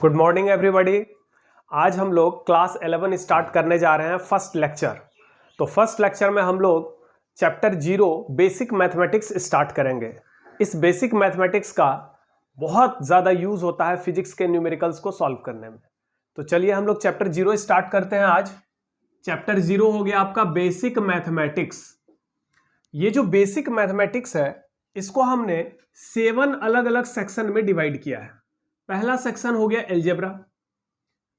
Good morning everybody. आज हम लोग क्लास 11 स्टार्ट करने जा रहे हैं फर्स्ट लेक्चर। तो फर्स्ट लेक्चर में हम लोग चैप्टर 0 बेसिक मैथमेटिक्स स्टार्ट करेंगे। इस बेसिक मैथमेटिक्स का बहुत ज़्यादा यूज़ होता है फिजिक्स के न्यूमेरिकल्स को सॉल्व करने में। तो चलिए हम लोग चैप्टर 0 स्टार्ट करते हैं। आज चैप्टर 0 हो गया आपका बेसिक मैथमेटिक्स। ये जो बेसिक मैथमेटिक्स है इसको हमने 7 अलग अलग सेक्शन में डिवाइड किया है। पहला सेक्शन हो गया एलजेब्रा,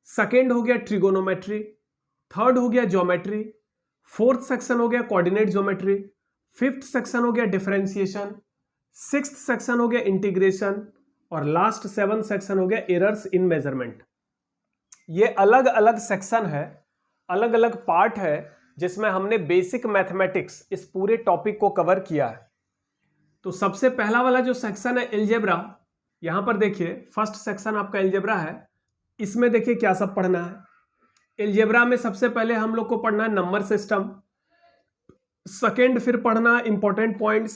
सेकेंड हो गया ट्रिगोनोमेट्री, थर्ड हो गया ज्योमेट्री, फोर्थ सेक्शन हो गया कोऑर्डिनेट ज्योमेट्री, फिफ्थ सेक्शन हो गया डिफरेंशिएशन, सिक्स्थ सेक्शन हो गया इंटीग्रेशन और लास्ट 7 सेक्शन हो गया एरर्स इन मेजरमेंट। ये अलग अलग सेक्शन है, अलग अलग पार्ट है जिसमें हमने बेसिक मैथमेटिक्स इस पूरे टॉपिक को कवर किया है। तो सबसे पहला वाला जो सेक्शन है एलजेब्रा, यहां पर देखिए फर्स्ट सेक्शन आपका एलजेब्रा है। इसमें देखिए क्या सब पढ़ना है। एलजेब्रा में सबसे पहले हम लोग को पढ़ना है नंबर सिस्टम, सेकेंड फिर पढ़ना है इंपॉर्टेंट पॉइंट्स,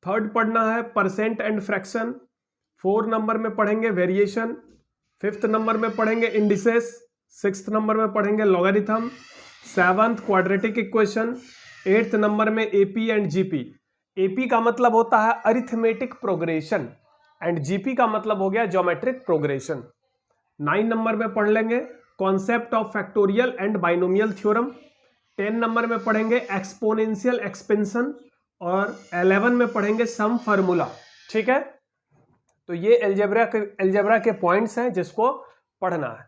थर्ड पढ़ना है परसेंट एंड फ्रैक्शन, 4 नंबर में पढ़ेंगे वेरिएशन, 5th नंबर में पढ़ेंगे इंडिसेस, 6th नंबर में पढ़ेंगे logarithm, 7th quadratic equation, 8th number में एपी एंड जीपी। एपी का मतलब होता है अरिथमेटिक प्रोग्रेशन एंड जीपी का मतलब हो गया ज्योमेट्रिक प्रोग्रेशन। 9 नंबर में पढ़ लेंगे concept of factorial and binomial theorem, 10 number में पढ़ेंगे एक्सपोनेंशियल एक्सपेंशन और 11 में पढ़ेंगे सम फार्मूला। ठीक है, तो ये एलजेब्रा के पॉइंट्स हैं जिसको पढ़ना है।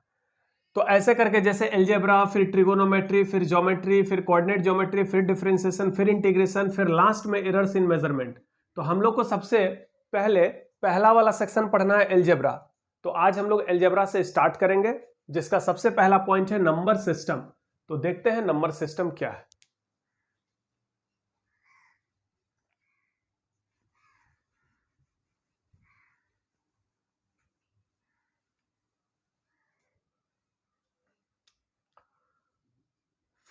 तो ऐसे करके जैसे एलजेब्रा, फिर ट्रिगोनोमेट्री, फिर ज्योमेट्री, फिर कोऑर्डिनेट ज्योमेट्री, फिर डिफरेंशिएशन, फिर इंटीग्रेशन, फिर लास्ट में एरर्स इन मेजरमेंट। तो हम लोग को सबसे पहले पहला वाला सेक्शन पढ़ना है एलजेब्रा। तो आज हम लोग एलजेब्रा से स्टार्ट करेंगे जिसका सबसे पहला पॉइंट है नंबर सिस्टम। तो देखते हैं नंबर सिस्टम क्या है।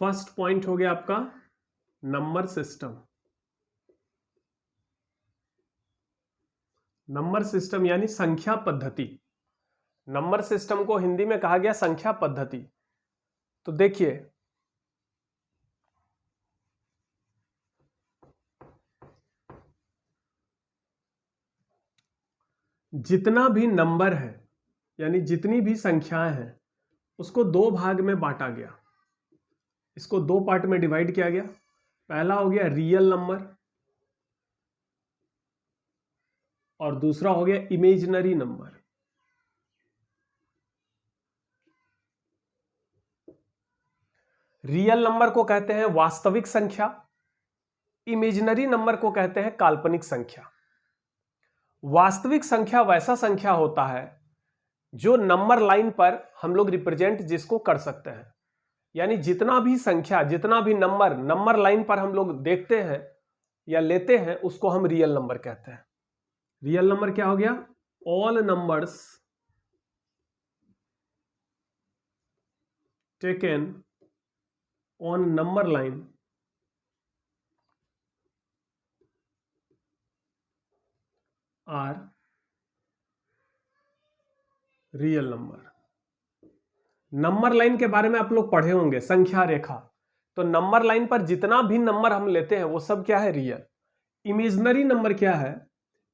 फर्स्ट पॉइंट हो गया आपका नंबर सिस्टम। नंबर सिस्टम यानी संख्या पद्धति। नंबर सिस्टम को हिंदी में कहा गया संख्या पद्धति। तो देखिए जितना भी नंबर है यानी जितनी भी संख्याएं हैं उसको 2 भाग में बांटा गया। इसको 2 पार्ट में डिवाइड किया गया। पहला हो गया रियल नंबर और दूसरा हो गया इमेजिनरी नंबर। रियल नंबर को कहते हैं वास्तविक संख्या, इमेजिनरी नंबर को कहते हैं काल्पनिक संख्या। वास्तविक संख्या वैसा संख्या होता है जो नंबर लाइन पर हम लोग रिप्रेजेंट जिसको कर सकते हैं, यानी जितना भी संख्या, जितना भी नंबर लाइन पर हम लोग देखते हैं या लेते हैं उसको हम रियल नंबर कहते हैं। रियल नंबर क्या हो गया? All numbers taken on number line are real number. Number line के बारे में आप लोग पढ़े होंगे, संख्या रेखा। तो नंबर लाइन पर जितना भी नंबर हम लेते हैं वो सब क्या है? रियल। इमेजिनरी नंबर क्या है?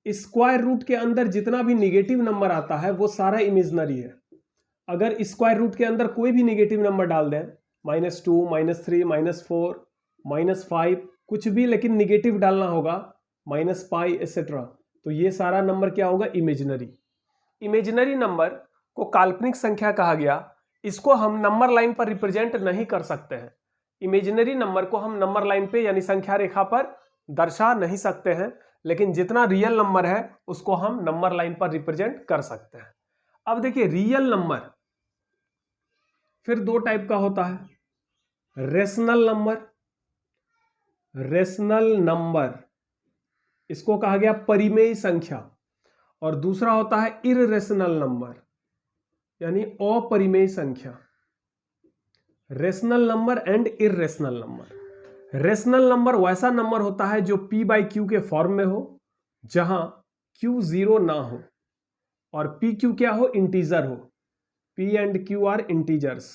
स्क्वायर रूट के अंदर जितना भी निगेटिव नंबर आता है वो सारा इमेजिनरी है। अगर स्क्वायर रूट के अंदर कोई भी निगेटिव नंबर डाल दें, -2, -3, -4, -5, कुछ भी, लेकिन निगेटिव डालना होगा, -π एक्सेट्रा, तो ये सारा नंबर क्या होगा? इमेजिनरी। इमेजिनरी नंबर को काल्पनिक संख्या कहा गया। इसको हम नंबर लाइन पर रिप्रेजेंट नहीं कर सकते हैं। इमेजिनरी नंबर को हम नंबर लाइन पे यानी संख्या रेखा पर दर्शा नहीं सकते हैं, लेकिन जितना रियल नंबर है उसको हम नंबर लाइन पर रिप्रेजेंट कर सकते हैं। अब देखिए रियल नंबर फिर 2 टाइप का होता है, रेशनल नंबर। रेशनल नंबर इसको कहा गया परिमेय संख्या, और दूसरा होता है इररेशनल नंबर यानी अपरिमेय संख्या। Rational number and irrational number. Rational number वैसा नंबर होता है जो p/q के फॉर्म में हो, जहां q 0 ना हो और pq क्या हो? इंटीजर हो। P and Q are integers.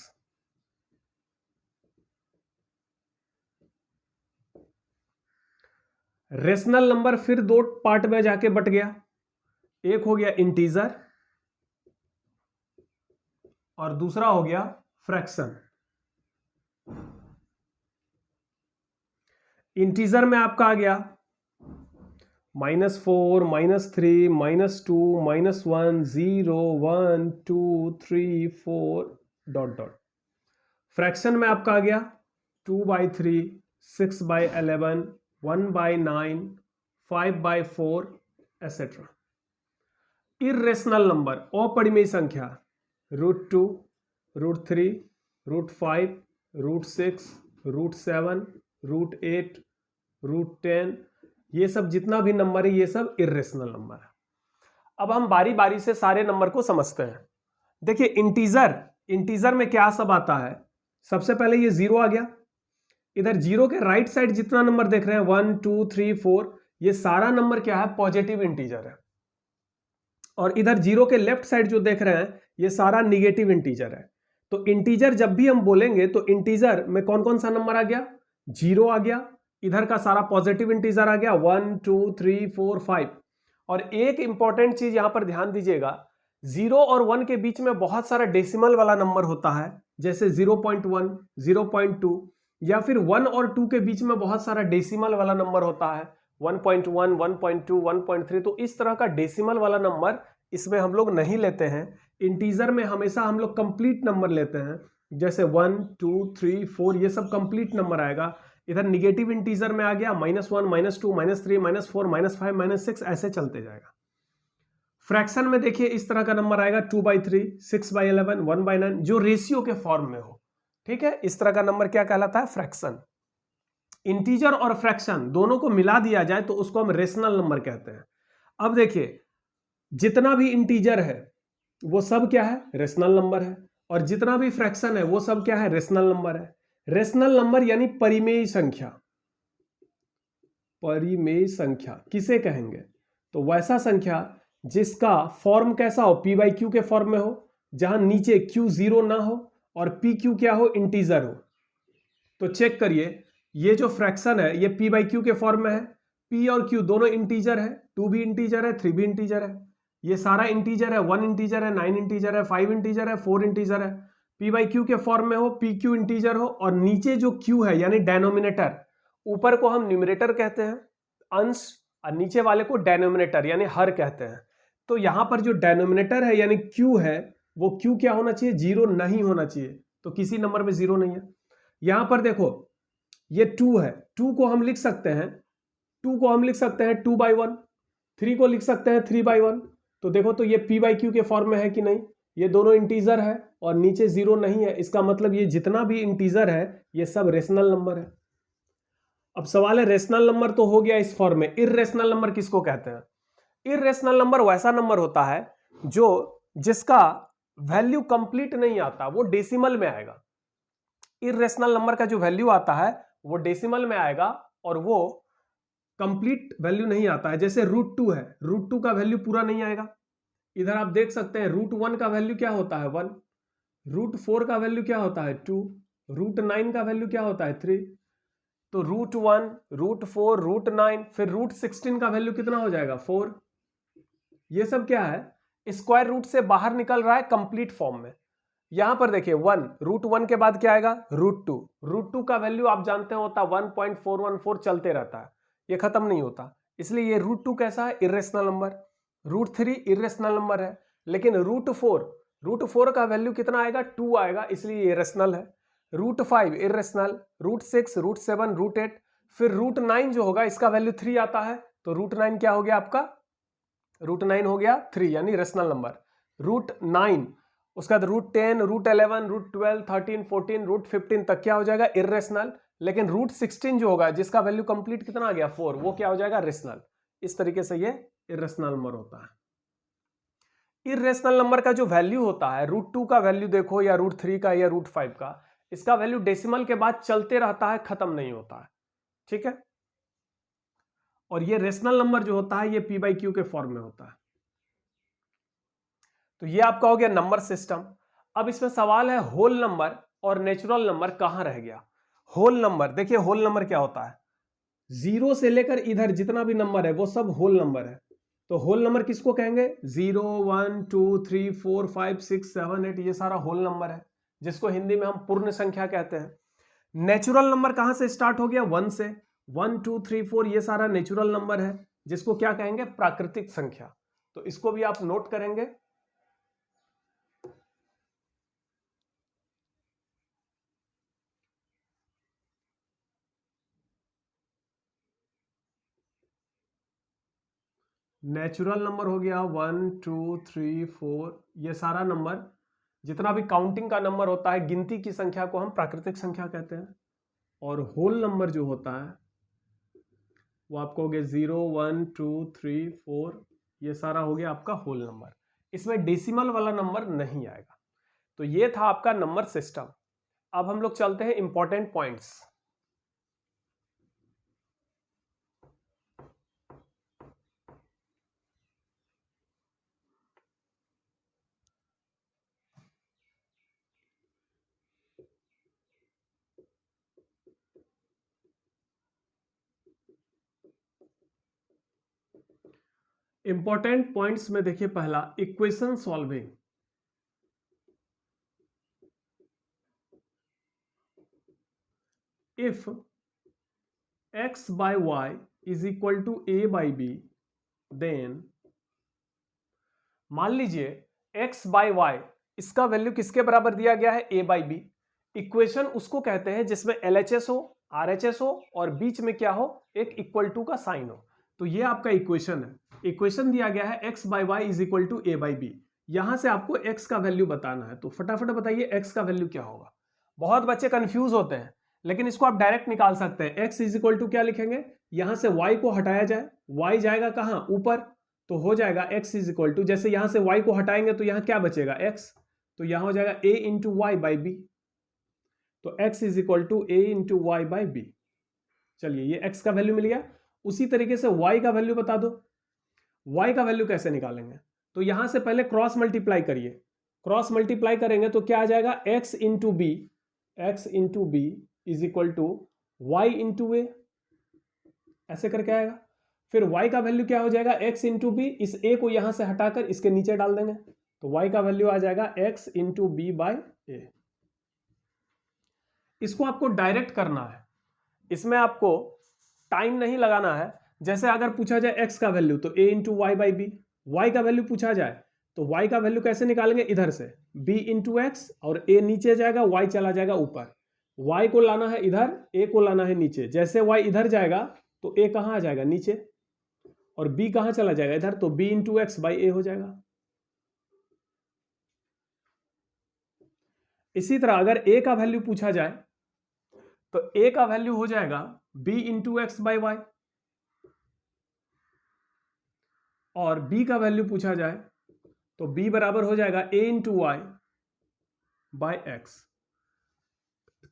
Rational number फिर दो पार्ट में जाके बट गया, एक हो गया इंटीजर और दूसरा हो गया फ्रैक्शन। इंटीजर में आपका आ गया -4, -3, -2, -1, 0, 1, 2, 3, 4 डॉट डॉट। फ्रैक्शन में आपका आ गया 2/3, 6/11, 1/9, 5/4 एसेट्रा। इर्रेशनल नंबर, अपरिमेय संख्या √2, √3, √5, √6, √7, √8, √10, ये सब जितना भी नंबर है ये सब इर्रेशनल नंबर है। अब हम बारी बारी से सारे नंबर को समझते हैं। देखिए इंटीजर में क्या सब आता है। सबसे पहले ये 0 आ गया। इधर 0 के राइट साइड जितना नंबर देख रहे हैं 1, 2, 3, 4, ये सारा नंबर क्या है, पॉजिटिव इंटीजर है। और इधर 0 के लेफ्ट साइड जो देख रहे हैं ये सारा निगेटिव इंटीजर है। तो इंटीजर जब भी हम बोलेंगे तो इंटीजर में कौन कौन सा नंबर आ गया, 0 आ गया, इधर का सारा पॉजिटिव इंटीजर आ गया 1, 2, 3, 4, 5। और एक इंपॉर्टेंट चीज यहां पर ध्यान दीजिएगा, 0 और 1 के बीच में बहुत सारा डेसिमल वाला नंबर होता है, जैसे 0.1, 0.2, या फिर 1 और 2 के बीच में बहुत सारा डेसिमल वाला नंबर होता है 1.1, 1.2, 1.3। तो इस तरह का डेसिमल वाला नंबर इसमें हम लोग नहीं लेते हैं। इंटीजर में हमेशा हम लोग कंप्लीट नंबर लेते हैं, जैसे 1, 2, 3, 4, ये सब कंप्लीट नंबर आएगा। इधर निगेटिव इंटीजर में आ गया -1, -2, -3, -4, -5, -6, ऐसे चलते जाएगा। फ्रैक्शन में देखिए इस तरह का नंबर आएगा 2/3, 6/11, 1/9, जो रेशियो के फॉर्म में हो। ठीक है, इस तरह का नंबर क्या कहलाता है, फ्रैक्शन। इंटीजर और फ्रैक्शन दोनों को मिला दिया जाए तो उसको हम रेशनल नंबर कहते हैं। अब देखिए जितना भी इंटीजर है वो सब क्या है, रेशनल नंबर है, और जितना भी फ्रैक्शन है वो सब क्या है, रेशनल नंबर है। रेशनल नंबर यानी परिमेय संख्या। परिमेय संख्या किसे कहेंगे, तो वैसा संख्या जिसका फॉर्म कैसा हो, p/q के फॉर्म में हो, जहां नीचे q 0 ना हो और pq क्या हो, इंटीजर हो। तो चेक करिए ये जो फ्रैक्शन है ये p/q के फॉर्म में है, p और q दोनों इंटीजर है, 2 भी इंटीजर है, 3 भी इंटीजर है, ये सारा इंटीजर है, 1 इंटीजर है, 9 इंटीजर है, 5 इंटीजर है, 4 इंटीजर है। p/q के फॉर्म में हो, pq इंटीजर हो, और नीचे जो q है यानी डेनोमिनेटर, ऊपर को हम न्यूमरेटर कहते हैं अंश, और नीचे वाले को डेनोमिनेटर यानी हर कहते हैं। तो यहां पर जो डेनोमिनेटर है यानी q है, वो q क्या होना चाहिए, 0 नहीं होना चाहिए। तो किसी नंबर में 0 नहीं है। यहां पर देखो ये 2 है, 2 को हम लिख सकते हैं 2/1, 3 को लिख सकते हैं 3/1। तो देखो तो ये p/q के फॉर्म में है कि नहीं, ये दोनों इंटीजर है और नीचे 0 नहीं है, इसका मतलब ये जितना भी इंटीजर है ये सब रेशनल नंबर है। अब सवाल है रेशनल नंबर तो हो गया इस फॉर्म में, इर्रेशनल नंबर किसको कहते हैं। इर्रेशनल नंबर वैसा नंबर होता है जो जिसका वैल्यू कंप्लीट नहीं आता, वो डेसिमल में आएगा। इर्रेशनल नंबर का जो वैल्यू आता है वो डेसिमल में आएगा और वो कंप्लीट वैल्यू नहीं आता है। जैसे √2 है, √2 का वैल्यू पूरा नहीं आएगा। इधर आप देख सकते हैं √1 का वैल्यू क्या होता है, 1, √4 का वैल्यू क्या होता है, 2, √9 का वैल्यू क्या होता है, 3। तो √1, √4, √9, फिर √16 का वैल्यू कितना हो जाएगा, 4। ये सब क्या है, स्क्वायर रूट से बाहर निकल रहा है कंप्लीट फॉर्म में। यहां पर देखिए 1, √1 के बाद क्या आएगा, √2। √2 का वैल्यू आप जानते हैं होता 1.414, चलते रहता है, ये खत्म नहीं होता, इसलिए ये √2 कैसा है, इर्रेशनल नंबर। √3 इर्रेशनल नंबर है, लेकिन √4 का वैल्यू कितना आएगा, 2 आएगा, इसलिए ये रेशनल है। √5 इर्रेशनल, √6, √7, √8, फिर √9 जो होगा इसका वैल्यू 3 आता है, तो √9 क्या हो गया आपका, √9 हो गया 3 यानी रेशनल नंबर। √9 उसका √10, √11, √12, 13, 14, √15 तक क्या हो जाएगा, इर्रेशनल। लेकिन √16 जो होगा जिसका वैल्यू कंप्लीट कितना आ गया, 4, वो क्या हो जाएगा, रेशनल। इस तरीके से ये इर्रेशनल नंबर होता है। इर्रेशनल नंबर का जो वैल्यू होता है, √2 का वैल्यू देखो या √3 का या √5 का, इसका वैल्यू डेसिमल के बाद चलते रहता है, खत्म नहीं होता है। ठीक है, और ये रेशनल नंबर जो होता है ये p/q के फॉर्म में होता है। तो ये आपका हो गया नंबर सिस्टम। अब इसमें सवाल है होल नंबर और नेचुरल नंबर कहां रह गया। होल नंबर, देखिए होल नंबर क्या होता है, जीरो से लेकर इधर जितना भी नंबर है वो सब होल नंबर है। तो होल नंबर किसको कहेंगे, 0 1 2 3 4 5 6 7 8, ये सारा होल नंबर है, जिसको हिंदी में हम पूर्ण संख्या कहते हैं। नेचुरल नंबर कहां से स्टार्ट हो गया, 1 से, 1 2 3 4 ये सारा नेचुरल नंबर है, जिसको क्या कहेंगे, प्राकृतिक संख्या। तो इसको भी आप नोट करेंगे। नेचुरल नंबर हो गया 1 2 3 4, ये सारा नंबर जितना भी काउंटिंग का नंबर होता है, गिनती की संख्या को हम प्राकृतिक संख्या कहते हैं। और होल नंबर जो होता है वो आपको हो गया 0 1 2 3 4, ये सारा हो गया आपका होल नंबर। इसमें डेसिमल वाला नंबर नहीं आएगा। तो ये था आपका नंबर सिस्टम। अब हम लोग चलते हैं इंपॉर्टेंट पॉइंट्स। इंपॉर्टेंट पॉइंट्स में देखिए, पहला equation solving. If x by y is equal to a by b, then मान लीजिए x by y इसका वैल्यू किसके बराबर दिया गया है, a by b। इक्वेशन उसको कहते हैं जिसमें LHS हो, RHS हो और बीच में क्या हो, एक इक्वल टू का साइन हो। तो ये आपका इक्वेशन है। इक्वेशन दिया गया है x by y is equal to a by b। यहां से आपको x का वैल्यू बताना है। तो फटाफट बताइए x का वैल्यू क्या होगा। बहुत बच्चे कंफ्यूज होते हैं, लेकिन इसको आप डायरेक्ट निकाल सकते हैं। x इज इक्वल टू क्या लिखेंगे, यहां से y को हटाया जाए, y जाएगा कहां, ऊपर, तो हो जाएगा x इज इक्वल टू, जैसे यहां से y को हटाएंगे तो यहां क्या बचेगा, x, तो यहां हो जाएगा a into y by b. तो x is equal to a into y by b. चलिए, ये x का वैल्यू मिल गया। उसी तरीके से y का वैल्यू बता दो। y का वैल्यू कैसे निकालेंगे, तो यहां से पहले क्रॉस मल्टीप्लाई करिए। क्रॉस मल्टीप्लाई करेंगे तो क्या आ जाएगा, x into B, x into B is equal to Y into A, ऐसे करके आएगा। फिर y का वैल्यू क्या हो जाएगा, x इंटू बी, इस a को यहां से हटाकर इसके नीचे डाल देंगे, तो y का वैल्यू आ जाएगा x इंटू बी बाई ए। इसको आपको डायरेक्ट करना है, इसमें आपको टाइम नहीं लगाना है। जैसे अगर पूछा जाए x का वैल्यू तो a into y by b, y का वैल्यू पूछा जाए तो y का वैल्यू कैसे निकालेंगे, इधर से b इंटू एक्स, और a नीचे जाएगा, y चला जाएगा ऊपर। y को लाना है इधर, a को लाना है नीचे। जैसे y इधर जाएगा तो a कहां आ जाएगा, नीचे, और b कहां चला जाएगा, इधर, तो b इंटू एक्स बाई ए हो जाएगा। इसी तरह अगर a का वैल्यू पूछा जाए तो a का वैल्यू हो जाएगा b into x by y, और b का वैल्यू पूछा जाए तो b बराबर हो जाएगा a into y by x.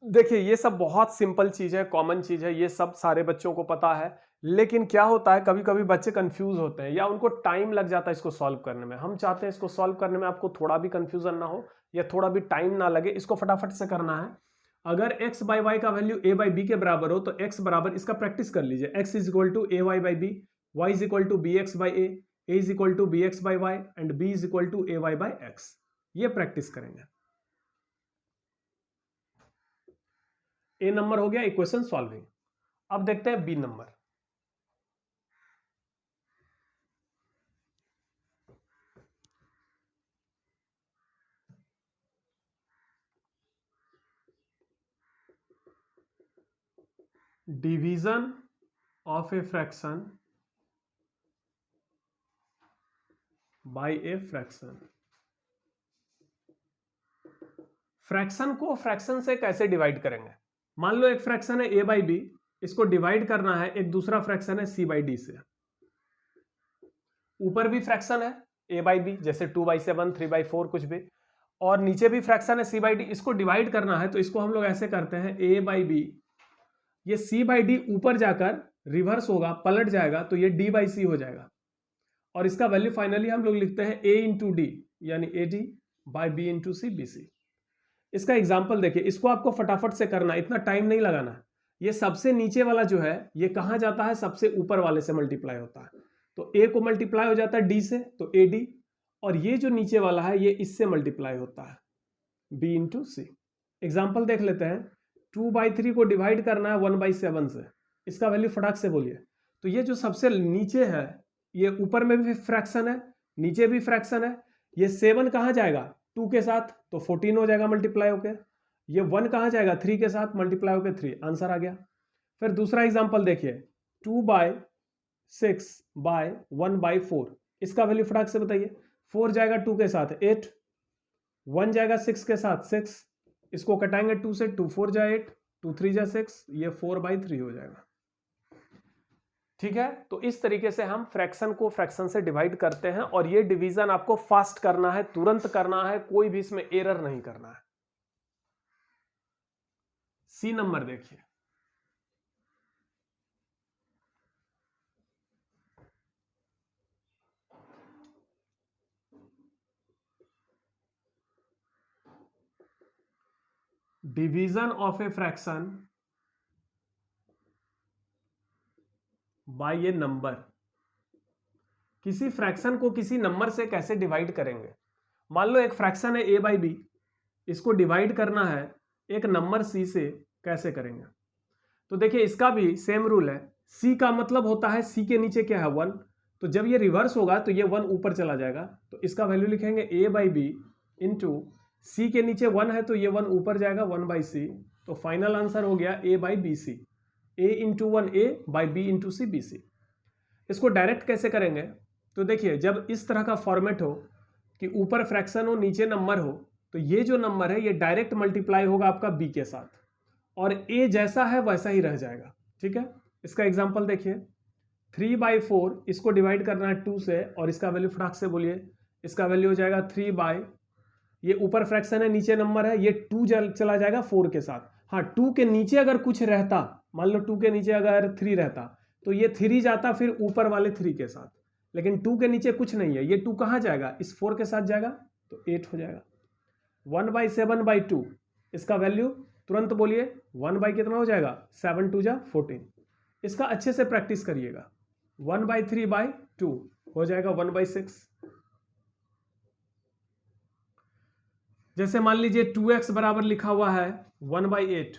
देखिए, ये सब बहुत सिंपल चीज है, कॉमन चीज है, ये सब सारे बच्चों को पता है। लेकिन क्या होता है, कभी कभी बच्चे कंफ्यूज होते हैं या उनको टाइम लग जाता है इसको सॉल्व करने में। हम चाहते हैं इसको सॉल्व करने में आपको थोड़ा भी कंफ्यूजन ना हो या थोड़ा भी टाइम ना लगे, इसको फटाफट से करना है। अगर x बाई वाई का वैल्यू a बाई बी के बराबर हो तो x बराबर, इसका प्रैक्टिस कर लीजिए, x is equal to a y by b, y is equal to b x by a is equal to b x by y and b is equal to a y by x. ये practice करेंगे। A number हो गया equation solving. अब देखते हैं B number. Division of a fraction by a fraction. Fraction को fraction से कैसे डिवाइड करेंगे, मान लो एक फ्रैक्शन है a बाई बी, इसको डिवाइड करना है एक दूसरा फ्रैक्शन है c बाई डी से। ऊपर भी फ्रैक्शन है a बाई बी, जैसे 2/7 3/4 कुछ भी, और नीचे भी फ्रैक्शन है c बाई डी। इसको डिवाइड करना है तो इसको हम लोग ऐसे करते हैं, a बाई बी, ये c बाई डी ऊपर जाकर रिवर्स होगा, पलट जाएगा, तो ये d बाई सी हो जाएगा। और इसका वैल्यू फाइनली हम लोग लिखते हैं a इंटू डी, यानी a d by b into c b c. इसका एग्जाम्पल देखिए, इसको आपको फटाफट से करना, इतना टाइम नहीं लगाना। ये सबसे नीचे वाला जो है ये कहाँ जाता है, सबसे ऊपर वाले से मल्टीप्लाई होता है, तो ए को मल्टीप्लाई हो जाता है डी से, तो ए डी, और ये जो नीचे वाला है ये इससे मल्टीप्लाई होता है बी इंटू सी। एग्जाम्पल देख लेते हैं, 2/3 को डिवाइड करना है 1/7 से, इसका वैल्यू फटाक से बोलिए। तो ये जो सबसे नीचे है ये ऊपर में भी फ्रैक्शन है, नीचे भी फ्रैक्शन है, ये 7 कहाँ जाएगा 2 के साथ, तो 14 हो जाएगा मल्टीप्लाई होके। ये 1 कहाँ जाएगा 3 के साथ, मल्टीप्लाई होके 3, आंसर आ गया। फिर दूसरा एग्जाम्पल देखिए, 2/6/1/4, इसका वैल्यू फटाक से बताइए। 4 जाएगा 2 के साथ 8, 1 जाएगा 6 के साथ 6, इसको कटाएंगे 2 से, 2 4 जा 8, 2 3 जा 6, ये 4/3 हो जाएगा। ठीक है, तो इस तरीके से हम फ्रैक्शन को फ्रैक्शन से डिवाइड करते हैं, और ये डिवीजन आपको फास्ट करना है, तुरंत करना है, कोई भी इसमें एरर नहीं करना है। सी नंबर देखिए, division of a fraction by A number. किसी फ्रैक्शन को किसी नंबर से कैसे डिवाइड करेंगे। मान लो एक फ्रैक्शन है a बाई बी, इसको डिवाइड करना है एक नंबर c से, कैसे करेंगे। तो देखिए इसका भी सेम रूल है, c का मतलब होता है c के नीचे क्या है 1, तो जब ये रिवर्स होगा तो ये 1 ऊपर चला जाएगा, तो इसका वैल्यू लिखेंगे a बाई बी इंटू सी के नीचे 1 है तो ये 1 ऊपर जाएगा 1/c, तो फाइनल आंसर हो गया a by b c, a into 1 a by b into c b c. इसको डायरेक्ट कैसे करेंगे, तो देखिए जब इस तरह का फॉर्मेट हो कि ऊपर फ्रैक्शन हो नीचे नंबर हो, तो ये जो नंबर है ये डायरेक्ट मल्टीप्लाई होगा आपका b के साथ, और a जैसा है वैसा ही रह जाएगा। ठीक है, इसका एग्जांपल देखिए, 3/4 इसको डिवाइड करना है 2 से, और इसका वैल्यू फटाक से बोलिए, इसका वैल्यू हो जाएगा 3 ये ऊपर फ्रैक्शन है नीचे नंबर है, ये 2 चला जाएगा 4 के साथ। हाँ, 2 के नीचे अगर कुछ रहता, मान लो 2 के नीचे अगर 3 रहता तो ये 3 जाता फिर ऊपर वाले 3 के साथ, लेकिन 2 के नीचे कुछ नहीं है, ये 2 कहाँ जाएगा, इस 4 के साथ जाएगा, तो 8 हो जाएगा। 1/7/2, इसका वैल्यू तुरंत बोलिए, 1 कितना हो जाएगा, 7 2 जा 14। इसका अच्छे से प्रैक्टिस करिएगा। 1/3/2 हो जाएगा 1/6। जैसे मान लीजिए 2x बराबर लिखा हुआ है 1/8,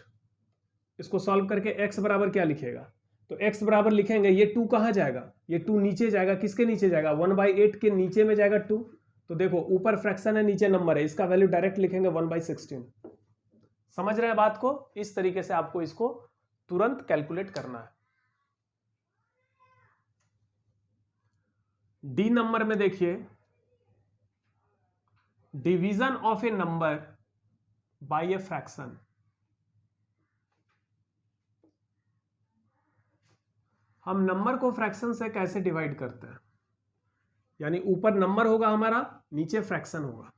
इसको सॉल्व करके x बराबर क्या लिखेगा, तो x बराबर लिखेंगे, ये 2 कहाँ जाएगा, ये 2 नीचे जाएगा, किसके नीचे जाएगा, 1/8 के नीचे में जाएगा 2, तो देखो ऊपर फ्रैक्शन है नीचे नंबर है, इसका वैल्यू डायरेक्ट लिखेंगे 1/16। समझ रहे हैं बात को, इस तरीके से आपको इसको तुरंत कैलकुलेट करना है। डी नंबर में देखिए, division of A number by a fraction. हम नंबर को फ्रैक्शन से कैसे डिवाइड करते हैं, यानी ऊपर नंबर होगा हमारा, नीचे फ्रैक्शन होगा।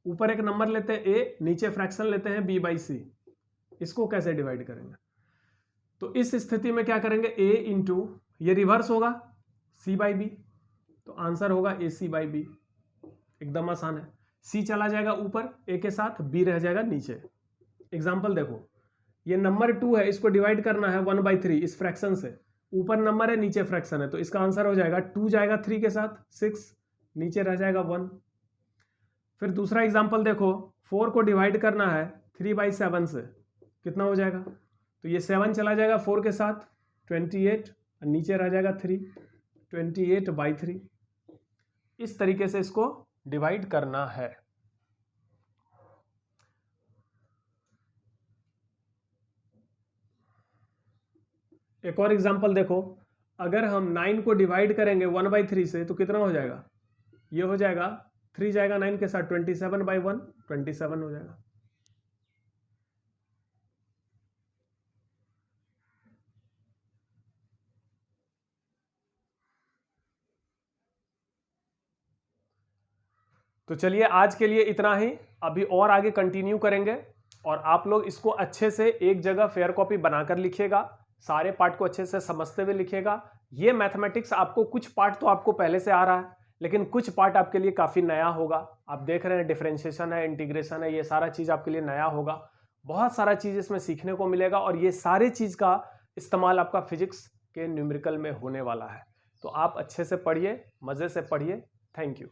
ऊपर एक नंबर लेते हैं a, नीचे फ्रैक्शन लेते हैं b/c, इसको कैसे डिवाइड करेंगे। तो इस स्थिति में क्या करेंगे, a इंटू, ये रिवर्स होगा c/b, तो आंसर होगा ac/b। एकदम आसान है, c चला जाएगा ऊपर a के साथ, b रह जाएगा नीचे। एग्जाम्पल देखो, ये नंबर 2 है, इसको डिवाइड करना है 1/3 इस फ्रैक्शन से, ऊपर नंबर है नीचे फ्रैक्शन है, तो इसका आंसर हो जाएगा 2 जाएगा 3 के साथ 6, नीचे रह जाएगा 1। फिर दूसरा एग्जाम्पल देखो, 4 को डिवाइड करना है 3/7 से, कितना हो जाएगा, तो ये 7 चला जाएगा 4 के साथ 28, और नीचे रह जाएगा 3, 28/3। इस तरीके से इसको डिवाइड करना है। एक और एग्जांपल देखो, अगर हम 9 को डिवाइड करेंगे 1/3 से, तो कितना हो जाएगा, ये हो जाएगा 3 जाएगा 9 के साथ 27/1, 27 हो जाएगा। तो चलिए आज के लिए इतना ही, अभी और आगे कंटिन्यू करेंगे, और आप लोग इसको अच्छे से एक जगह फेयर कॉपी बनाकर लिखिएगा, सारे पार्ट को अच्छे से समझते हुए लिखिएगा। ये मैथमेटिक्स आपको कुछ पार्ट तो आपको पहले से आ रहा है, लेकिन कुछ पार्ट आपके लिए काफ़ी नया होगा। आप देख रहे हैं डिफरेंशिएशन है, इंटीग्रेशन है, ये सारा चीज़ आपके लिए नया होगा। बहुत सारा चीज़ इसमें सीखने को मिलेगा और ये सारे चीज़ का इस्तेमाल आपका फिजिक्स के न्यूमेरिकल में होने वाला है। तो आप अच्छे से पढ़िए, मज़े से पढ़िए। Thank you.